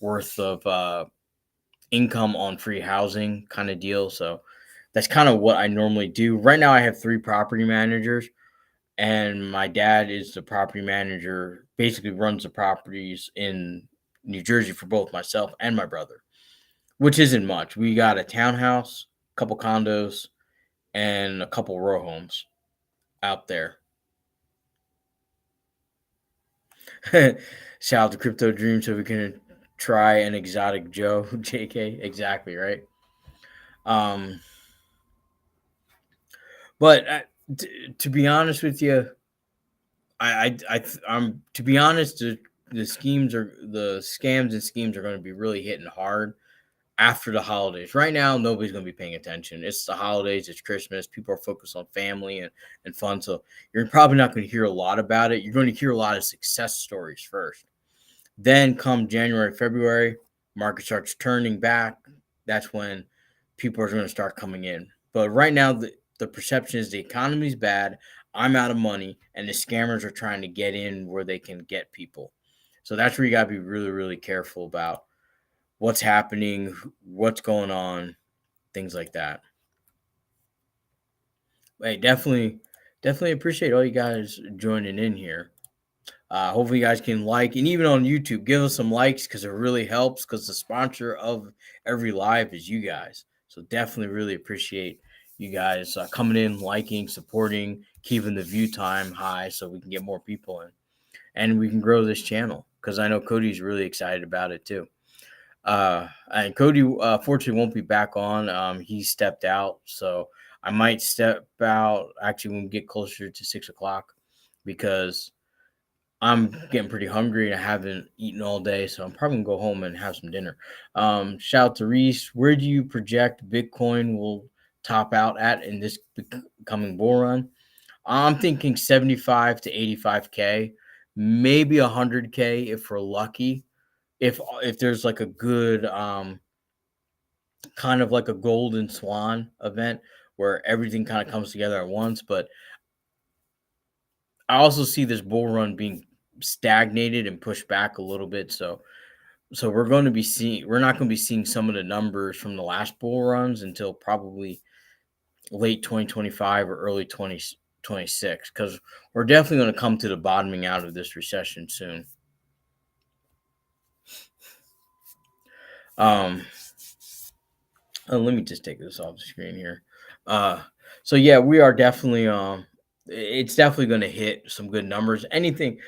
[SPEAKER 1] worth of income on free housing kind of deal. So that's kind of what I normally do. Right now, I have three property managers, and my dad is the property manager, basically runs the properties in New Jersey for both myself and my brother, which isn't much. We got a townhouse, a couple condos, and a couple row homes out there. Shout out to Crypto Dream so we can try an exotic Joe, JK. Exactly, right? Um, but to be honest with you, I'm to be honest, the scams and schemes are going to be really hitting hard after the holidays. Right now, nobody's going to be paying attention. It's the holidays, it's Christmas. People are focused on family and fun. So you're probably not going to hear a lot about it. You're going to hear a lot of success stories first. Then come January, February, market starts turning back. That's when people are going to start coming in. But right now, the perception is the economy's bad. I'm out of money, and the scammers are trying to get in where they can get people. So that's where you got to be really, really careful about what's happening, what's going on, things like that. Hey, definitely appreciate all you guys joining in here. Hopefully, you guys can like, and even on YouTube, give us some likes because it really helps. Because the sponsor of every live is you guys, so definitely really appreciate you guys coming in, liking, supporting, keeping the view time high, so we can get more people in and we can grow this channel. Because I know Cody's really excited about it too. And Cody, fortunately, won't be back on. He stepped out, so I might step out actually when we get closer to 6 o'clock because I'm getting pretty hungry and I haven't eaten all day, so I'm probably gonna go home and have some dinner. Shout out to Reese. Where do you project Bitcoin will top out at in this coming bull run? I'm thinking 75 to 85K, maybe 100K if we're lucky. If there's like a good kind of like a golden swan event where everything kind of comes together at once, but I also see this bull run being stagnated and pushed back a little bit. So we're not going to be seeing some of the numbers from the last bull runs until probably late 2025 or early 2026 because we're definitely going to come to the bottoming out of this recession soon. Um, let me just take this off the screen here. Uh, so yeah, we are definitely it's definitely going to hit some good numbers. Anything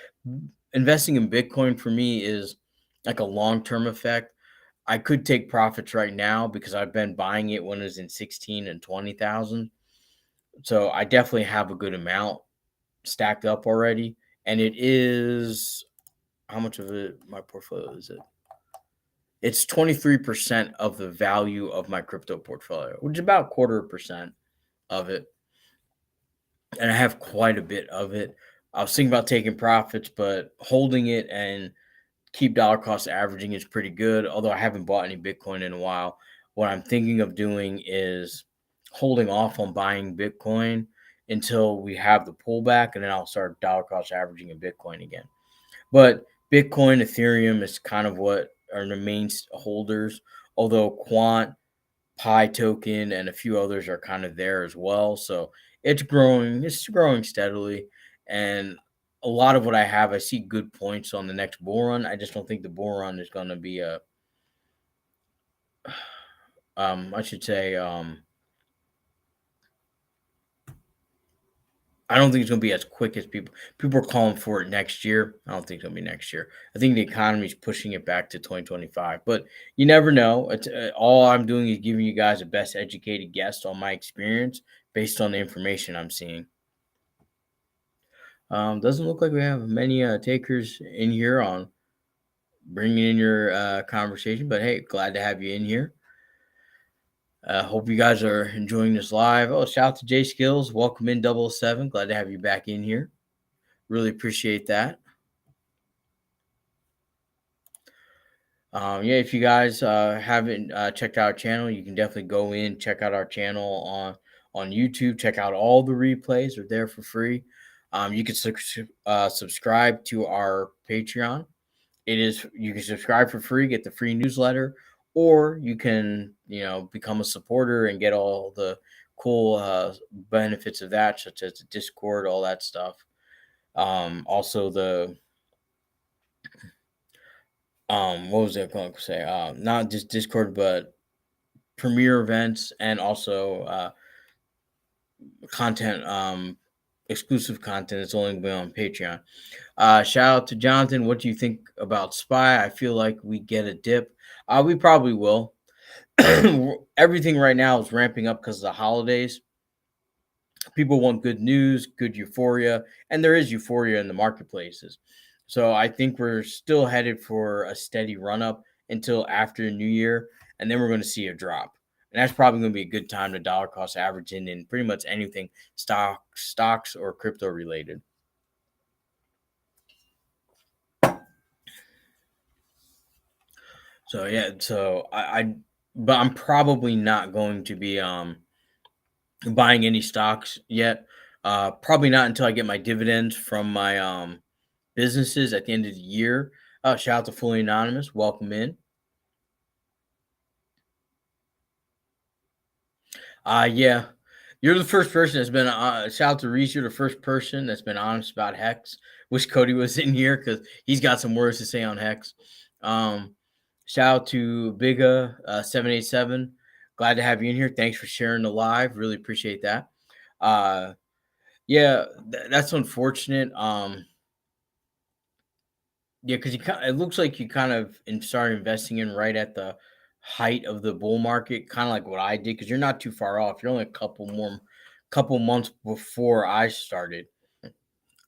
[SPEAKER 1] investing in Bitcoin for me is like a long term effect. I could take profits right now because I've been buying it when it was in 16 and 20,000. So I definitely have a good amount stacked up already. And it is how much of it my portfolio is it? It's 23% of the value of my crypto portfolio, which is about 1/4% of it. And I have quite a bit of it. I was thinking about taking profits, but holding it and keep dollar cost averaging is pretty good. Although I haven't bought any Bitcoin in a while. What I'm thinking of doing is holding off on buying Bitcoin until we have the pullback, and then I'll start dollar cost averaging in Bitcoin again. But Bitcoin, Ethereum is kind of what are the main holders. Although Quant, Pi token, and a few others are kind of there as well. So it's growing. It's growing steadily, and a lot of what I have, I see good points on the next bull run. I just don't think the bull run is going to be a, I should say, I don't think it's going to be as quick as people are calling for it next year. I don't think it's going to be next year. I think the economy is pushing it back to 2025, but you never know. All I'm doing is giving you guys a best educated guess on my experience based on the information I'm seeing. Doesn't look like we have many takers in here on bringing in your conversation, but hey, glad to have you in here. Hope you guys are enjoying this live. Oh, shout out to Jay Skills. Welcome in 007. Glad to have you back in here. Really appreciate that. Yeah, if you guys haven't checked out our channel, you can definitely go in, check out our channel on YouTube. Check out all the replays; are there for free. You can subscribe to our Patreon. You can subscribe for free, get the free newsletter, or you can become a supporter and get all the cool benefits of that, such as the Discord, all that stuff. Also the what was it going to say? Not just Discord, but premiere events and also content, exclusive content that's only going to be on Patreon. Shout out to Jonathan. What do you think about Spy? I feel like we get a dip. We probably will. Everything right now is ramping up because of the holidays. People want good news, good euphoria, and there is euphoria in the marketplaces. So I think we're still headed for a steady run up until after New Year, and then we're going to see a drop. And that's probably going to be a good time to dollar cost average in pretty much anything stocks or crypto related. So yeah, but I'm probably not going to be buying any stocks yet. Probably not until I get my dividends from my businesses at the end of the year. Shout out to Fully Anonymous. Welcome in. Yeah. You're the first person that's been, shout out to Reese. You're the first person that's been honest about Hex. Wish Cody was in here because he's got some words to say on Hex. Shout out to Biga 787. Glad to have you in here. Thanks for sharing the live. Really appreciate that. Yeah, that's unfortunate. Yeah, because it looks like you kind of started investing in right at the height of the bull market, kind of like what I did. Because you're not too far off. You're only couple months before I started.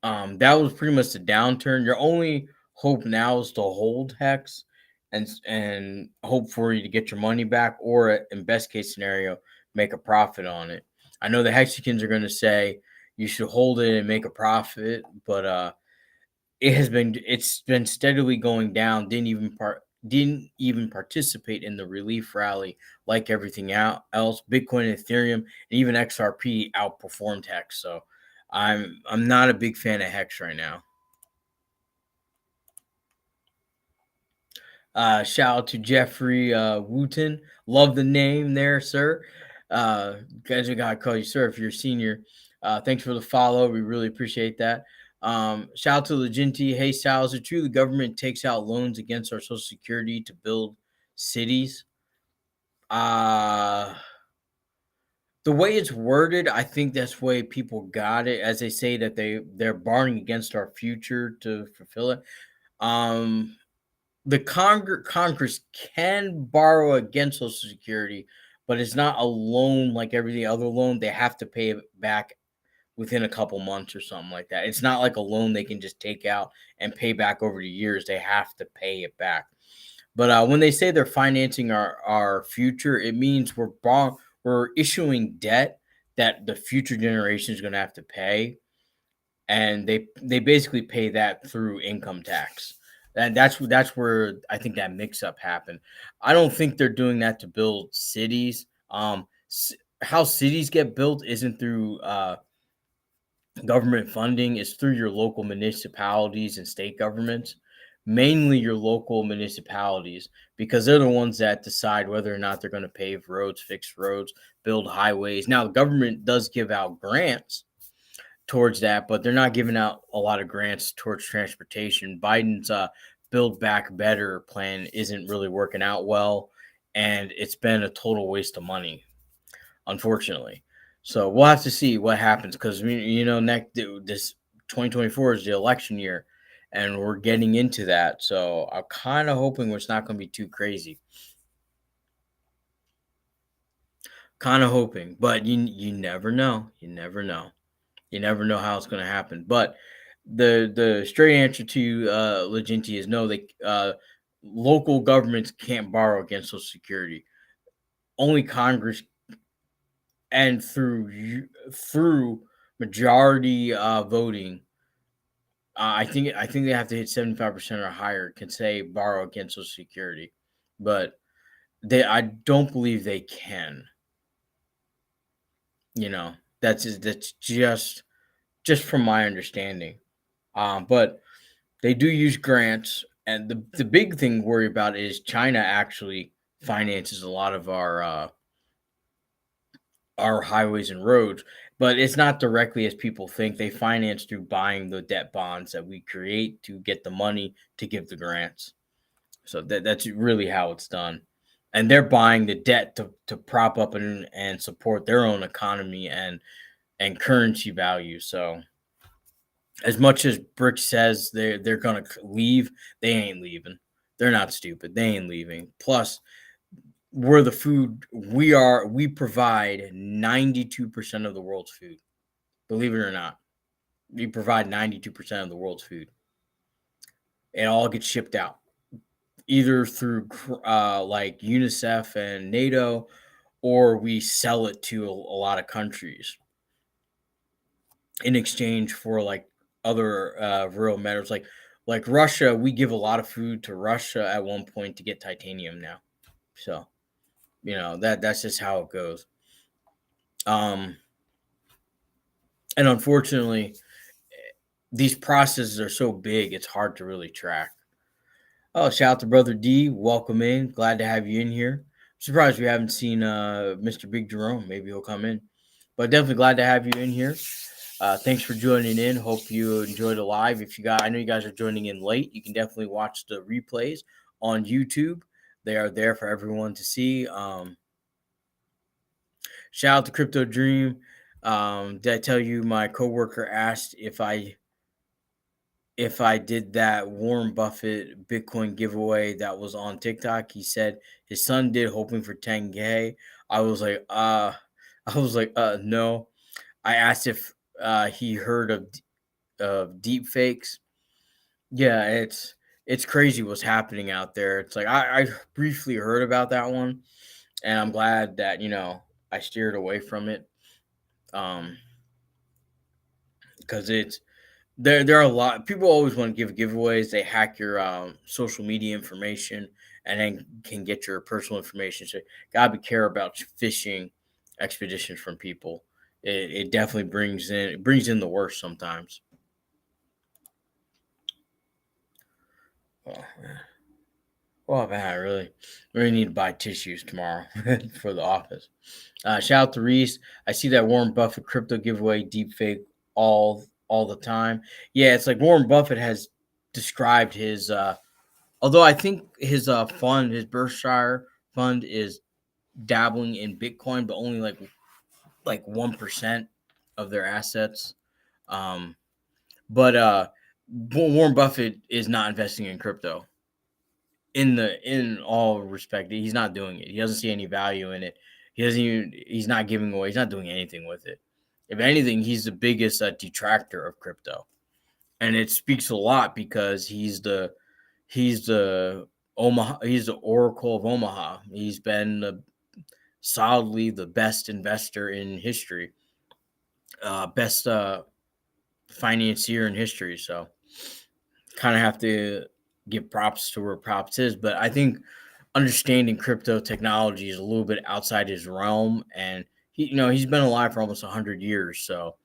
[SPEAKER 1] That was pretty much the downturn. Your only hope now is to hold Hex, and hope for you to get your money back, or in best case scenario, make a profit on it. I know the Hexicans are going to say you should hold it and make a profit, but it's been steadily going down. Didn't even participate in the relief rally like everything else. Bitcoin and Ethereum and even XRP outperformed Hex. So I'm not a big fan of Hex right now. Shout out to Jeffrey Wooten. Love the name there, sir. Guys, we gotta call you sir if you're a senior. Thanks for the follow. We really appreciate that. Shout out to Leginti. Hey, Sal, is it true the government takes out loans against our Social Security to build cities? The way it's worded, I think that's the way people got it, as they say that they're borrowing against our future to fulfill it. The Congress can borrow against Social Security, but it's not a loan like every other loan. They have to pay it back within a couple months or something like that. It's not like a loan they can just take out and pay back over the years. They have to pay it back. But when they say they're financing our future, it means we're issuing debt that the future generation is going to have to pay, and they basically pay that through income tax. And that's where I think that mix up happened. I don't think they're doing that to build cities. How cities get built isn't through government funding, is through your local municipalities and state governments, mainly your local municipalities, because they're the ones that decide whether or not they're going to pave roads, fix roads, build highways. Now, the government does give out grants towards that, but they're not giving out a lot of grants towards transportation. Biden's Build Back Better plan isn't really working out well, and it's been a total waste of money, unfortunately. So we'll have to see what happens because next this 2024 is the election year, and we're getting into that. So I'm kind of hoping it's not going to be too crazy. Kind of hoping, but you never know. You never know. You never know how it's going to happen. But the straight answer to Legenti is no. Local governments can't borrow against Social Security. Only Congress, and through majority voting. I think they have to hit 75% or higher can say borrow against Social Security, but I don't believe they can. You know that's just from my understanding. But they do use grants, and the big thing to worry about is China actually finances a lot of our highways and roads, but it's not directly as people think. They finance through buying the debt bonds that we create to get the money to give the grants. So that's really how it's done. And they're buying the debt to prop up and support their own economy and currency value. So as much as Brick says they're gonna leave, they ain't leaving. They're not stupid. They ain't leaving. Plus, we're the food we provide 92% of the world's food. Believe it or not, we provide 92% of the world's food. It all gets shipped out either through like UNICEF and NATO, or we sell it to a lot of countries in exchange for like other real metals. Like Russia, we give a lot of food to Russia at one point to get titanium now. So that's just how it goes. Um, and unfortunately, these processes are so big, it's hard to really track. Oh, shout out to Brother D. Welcome in. Glad to have you in here. I'm surprised we haven't seen Mr. Big Jerome. Maybe he'll come in. But definitely glad to have you in here. Thanks for joining in. Hope you enjoyed the live. I know you guys are joining in late. You can definitely watch the replays on YouTube. They are there for everyone to see. Shout out to Crypto Dream. Did I tell you my coworker asked if I did that Warren Buffett Bitcoin giveaway that was on TikTok? He said his son did, hoping for 10K. I was like, no. I asked if he heard of deep fakes. Yeah, it's crazy what's happening out there. It's like I briefly heard about that one, and I'm glad that I steered away from it. Because there are a lot people always want to give giveaways. They hack your social media information and then can get your personal information. So gotta be care about phishing expeditions from people. It definitely brings in the worst sometimes. Oh, man. Well, man, I really need to buy tissues tomorrow for the office. Shout out to Reese. I see that Warren Buffett crypto giveaway deep fake all the time. Yeah, it's like Warren Buffett has described his. Although I think his fund, his Berkshire fund, is dabbling in Bitcoin, but only like 1% of their assets. Um, but Warren Buffett is not investing in crypto. In all respect, he's not doing it. He doesn't see any value in it. He's not giving away. He's not doing anything with it. If anything, he's the biggest detractor of crypto, and it speaks a lot because he's the Omaha. He's the Oracle of Omaha. He's been solidly the best investor in history, best financier in history. So kind of have to give props to where props is. But I think understanding crypto technology is a little bit outside his realm, and he's been alive for almost 100 years. So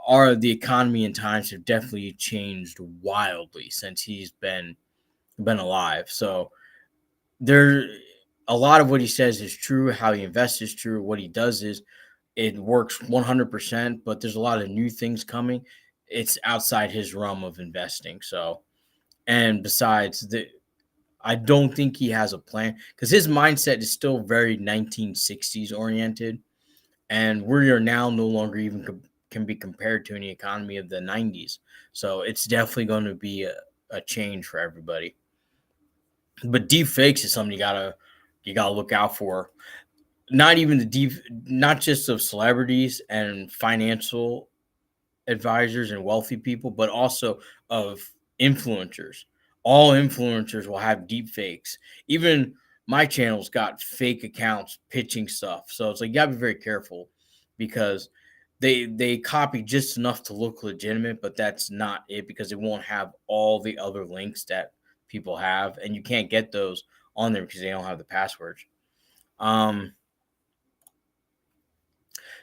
[SPEAKER 1] the economy and times have definitely changed wildly since he's been alive. So there, a lot of what he says is true. How he invests is true. What he does is it works 100%. But there's a lot of new things coming. It's outside his realm of investing. So, and besides I don't think he has a plan because his mindset is still very 1960s oriented, and we are now no longer even can be compared to any economy of the 90s. So it's definitely going to be a change for everybody. But deep fakes is something you gotta look out for. Not even not just of celebrities and financial advisors and wealthy people, but also of influencers. All influencers will have deep fakes. Even my channel's got fake accounts pitching stuff. So it's like you gotta be very careful because they copy just enough to look legitimate, but that's not it because it won't have all the other links that people have, and you can't get those on there because they don't have the passwords. Um,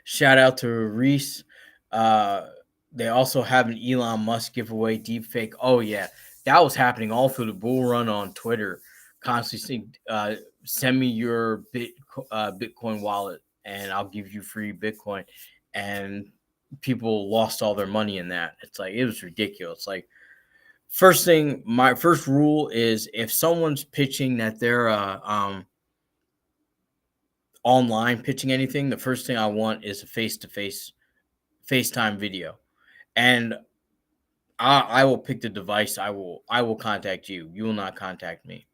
[SPEAKER 1] Shout out to Reese. Uh, they also have an Elon Musk giveaway deepfake. Oh yeah, that was happening all through the bull run on Twitter. Constantly saying, send me your Bitcoin wallet, and I'll give you free Bitcoin. And people lost all their money in that. It's like it was ridiculous. Like first thing, my first rule is if someone's pitching that they're online pitching anything, the first thing I want is a face to face FaceTime video, and I will pick the device. I will contact you. You will not contact me.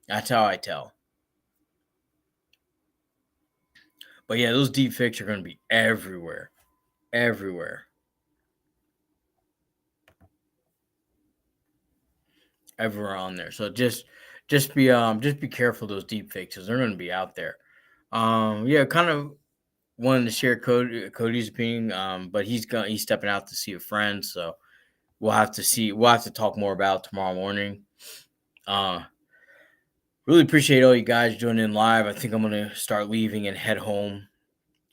[SPEAKER 1] That's how I tell. But yeah, those deep fakes are going to be everywhere, everywhere, everywhere on there. So just be careful of those deep fakes because they're going to be out there. Yeah, kind of wanted to share Cody's opinion, but he's stepping out to see a friend, so we'll have to see. We'll have to talk more about tomorrow morning. Uh, Really appreciate all you guys joining in live. I think I'm gonna start leaving and head home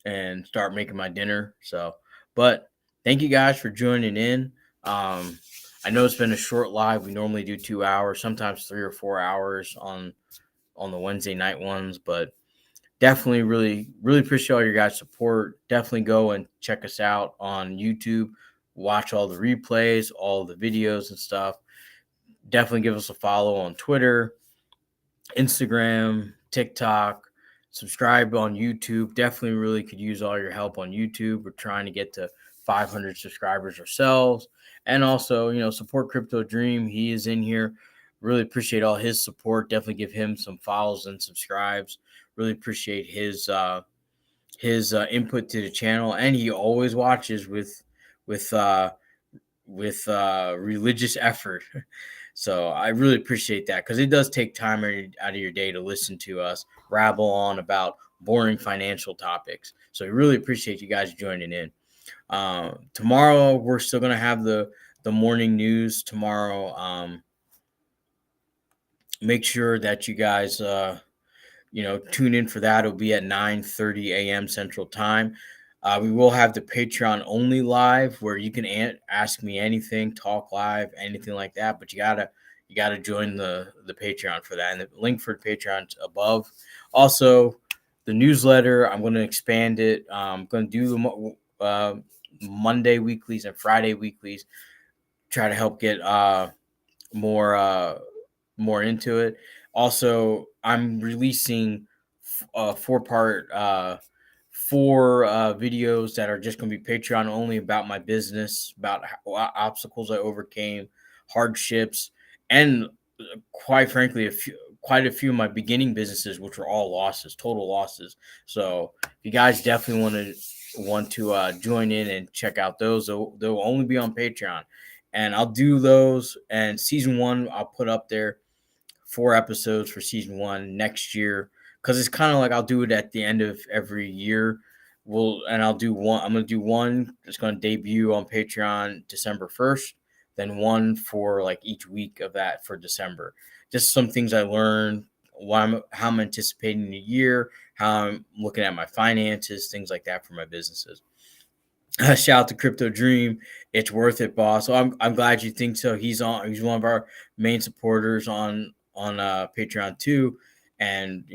[SPEAKER 1] and start making my dinner. So, but thank you guys for joining in. I know it's been a short live. We normally do 2 hours, sometimes 3 or 4 hours on the Wednesday night ones, but definitely really appreciate all your guys' support. Definitely go and check us out on YouTube. Watch all the replays, all the videos and stuff. Definitely give us a follow on Twitter, Instagram, TikTok, subscribe on YouTube. Definitely really could use all your help on YouTube. We're trying to get to 500 subscribers ourselves. And also, support Crypto Dream. He is in here. Really appreciate all his support. Definitely give him some follows and subscribes. Really appreciate his input to the channel, and he always watches with uh, with religious effort. So I really appreciate that because it does take time out of your day to listen to us rabble on about boring financial topics. So I really appreciate you guys joining in. Tomorrow we're still gonna have the morning news tomorrow. Make sure that you guys tune in for that. It'll be at 9:30 a.m. Central Time. We will have the Patreon only live where you can ask me anything, talk live, anything like that. But you gotta join the Patreon for that, and the link for the Patreon's above. Also, the newsletter, I'm going to expand it. I'm going to do the Monday weeklies and Friday weeklies. Try to help get more more into it. Also, I'm releasing 4-part videos that are just going to be Patreon only about my business, about obstacles I overcame, hardships, and quite frankly, quite a few of my beginning businesses, which were all losses, total losses. So, if you guys definitely want to join in and check out those, they'll only be on Patreon, and I'll do those. And season 1, I'll put up there 4 episodes for season 1 next year because it's kind of like I'll do it at the end of every year. I'll do one. I'm gonna do one that's gonna debut on Patreon December 1st, then one for like each week of that for December. Just some things I learned, how I'm anticipating the year, how I'm looking at my finances, things like that for my businesses. Shout out to Crypto Dream. It's worth it, boss. So I'm glad you think so. He's one of our main supporters on Patreon too. And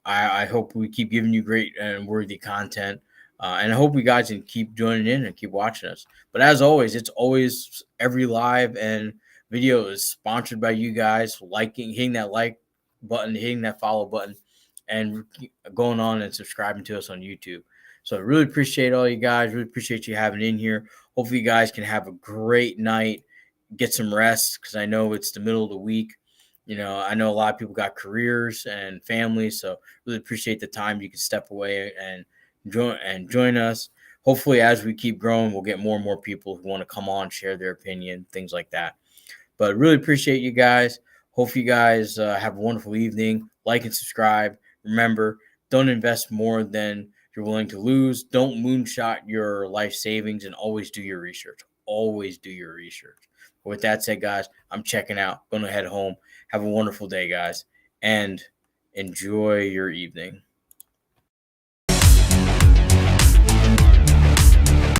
[SPEAKER 1] I hope we keep giving you great and worthy content. And I hope you guys can keep joining in and keep watching us. But as always, it's always every live and video is sponsored by you guys hitting that like button, hitting that follow button, and going on and subscribing to us on YouTube. So I really appreciate all you guys. Really appreciate you having in here. Hopefully you guys can have a great night, get some rest, because I know it's the middle of the week. I know a lot of people got careers and families, so really appreciate the time you can step away and join us. Hopefully, as we keep growing, we'll get more and more people who want to come on, share their opinion, things like that. But really appreciate you guys. Hope you guys have a wonderful evening. Like and subscribe. Remember, don't invest more than you're willing to lose. Don't moonshot your life savings, and always do your research. Always do your research. With that said, guys, I'm checking out. Going to head home. Have a wonderful day, guys, and enjoy your evening.